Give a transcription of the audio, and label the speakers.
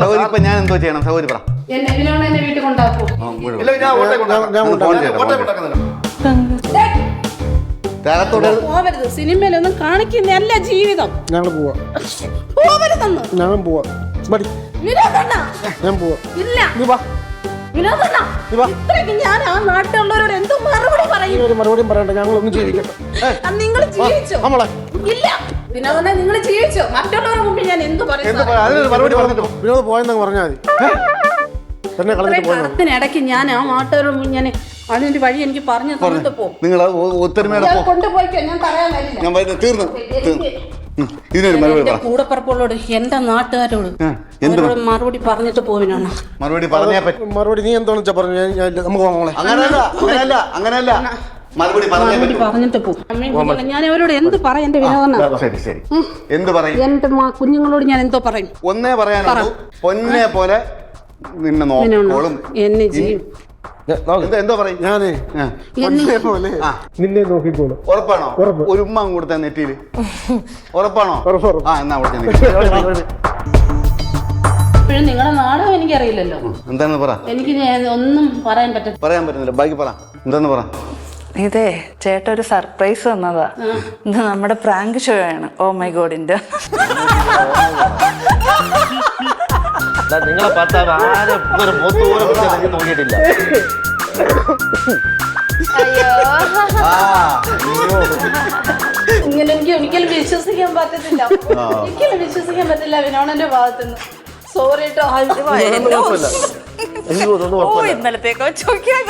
Speaker 1: സൗകര്യം ഇപ്പൊ ഞാൻ എന്തോ ചെയ്യണം? സൗകര്യം പറ.
Speaker 2: എന്നെ വീട്ടിൽ കൊണ്ടാക്കൂ. പോവരുത്, സിനിമയിലൊന്നും കാണിക്കുന്നല്ല ജീവിതം.
Speaker 3: ഞങ്ങൾ പോവാ.
Speaker 2: പോവരുതെന്ന്.
Speaker 3: ഞാൻ പോവാ.
Speaker 2: വിനോദണ്ണ
Speaker 3: ഞാൻ പോവാ.
Speaker 2: ഇല്ല
Speaker 3: നീ വാ.
Speaker 2: വിനോദണ്ണ ഇത്രയ്ക്ക് ഞാൻ ആ നാട്ടിലുള്ളവരോട് എന്തോ മറുപടി പറയും.
Speaker 3: ഒരു മറുപടിയും പറയണ്ട, ഞങ്ങളൊന്നും ജീവിക്കട്ടെ.
Speaker 2: നിങ്ങൾ ജീവിച്ചോ? ഇല്ല വിനോദണ്ണ, നിങ്ങൾ ജീവിച്ചോ? മറ്റുള്ളവരുടെ മുമ്പിൽ ഞാൻ എന്ത് പറയും?
Speaker 3: വിനോദ് പോയെന്നങ്ങ് പറഞ്ഞാൽ മതി.
Speaker 2: കടത്തിനിടയ്ക്ക് ഞാൻ ആ നാട്ടുകാരുടെ മുമ്പിൽ ഞാൻ അതിന്റെ വഴി എനിക്ക് പറഞ്ഞു തന്നിട്ട് പോകും.
Speaker 1: നിങ്ങൾ
Speaker 2: കൊണ്ടുപോയിക്കോ, ഞാൻ പറയാൻ വരില്ല.
Speaker 1: തീർന്നു. ഇതിനൊരു
Speaker 2: കൂടപ്പറപ്പുകളോട് എന്റെ നാട്ടുകാരോട് മറുപടി പറഞ്ഞിട്ട് പോവിനാണ്.
Speaker 3: മറുപടി നീ എന്താണെന്ന് വെച്ചാ പറഞ്ഞു. നമുക്ക്
Speaker 1: അങ്ങനെയല്ല മറുപടി
Speaker 2: പറഞ്ഞിട്ട് പോകും. ഞാൻ അവരോട് എന്ത് പറയും? എന്റെ വിനോദന
Speaker 1: ശരി എന്ത് പറയും?
Speaker 2: എന്റെ കുഞ്ഞുങ്ങളോട് ഞാൻ എന്തോ പറയും?
Speaker 1: ഒന്നേ പറയാനുള്ളൂ, പൊന്നെ പോലെ നിന്നെ നോക്കോളും.
Speaker 2: എന്നെ ചെയ്യും.
Speaker 1: എന്തോ പറയും?
Speaker 3: ഞാനേ നിന്നെ നോക്കിക്കോളും.
Speaker 1: ഉറപ്പാണോ? ഒരു ഉമ്മ കൊടുത്ത നെറ്റിയില് ഉറപ്പാണോ? എന്നാ
Speaker 2: ഇപ്പോഴും നിങ്ങളുടെ നാടകം എനിക്കറിയില്ലല്ലോ.
Speaker 1: എന്താന്ന് പറ.
Speaker 2: എനിക്ക് ഒന്നും പറയാൻ
Speaker 1: പറ്റുന്നില്ല. ബാക്കി പറ, എന്താന്ന് പറ.
Speaker 4: ഇതേ ചേട്ടൻ ഒരു സർപ്രൈസ് തന്നതാ. ഇത് നമ്മുടെ പ്രാങ്ക് ഷോ ആണ്. ഓ മൈ ഗോഡിന്റെ.
Speaker 5: നിങ്ങളെ ഭർത്താവ് ആരും തോന്നിയിട്ടില്ല.
Speaker 2: ഇങ്ങനെ എനിക്ക് ഒരിക്കലും വിശ്വസിക്കാൻ പറ്റത്തില്ല. വിനോദന്റെ ഭാഗത്തുനിന്ന്. സോറി കേട്ടോ.
Speaker 4: ഇന്നലത്തേക്കോ ചോദിക്കാൻ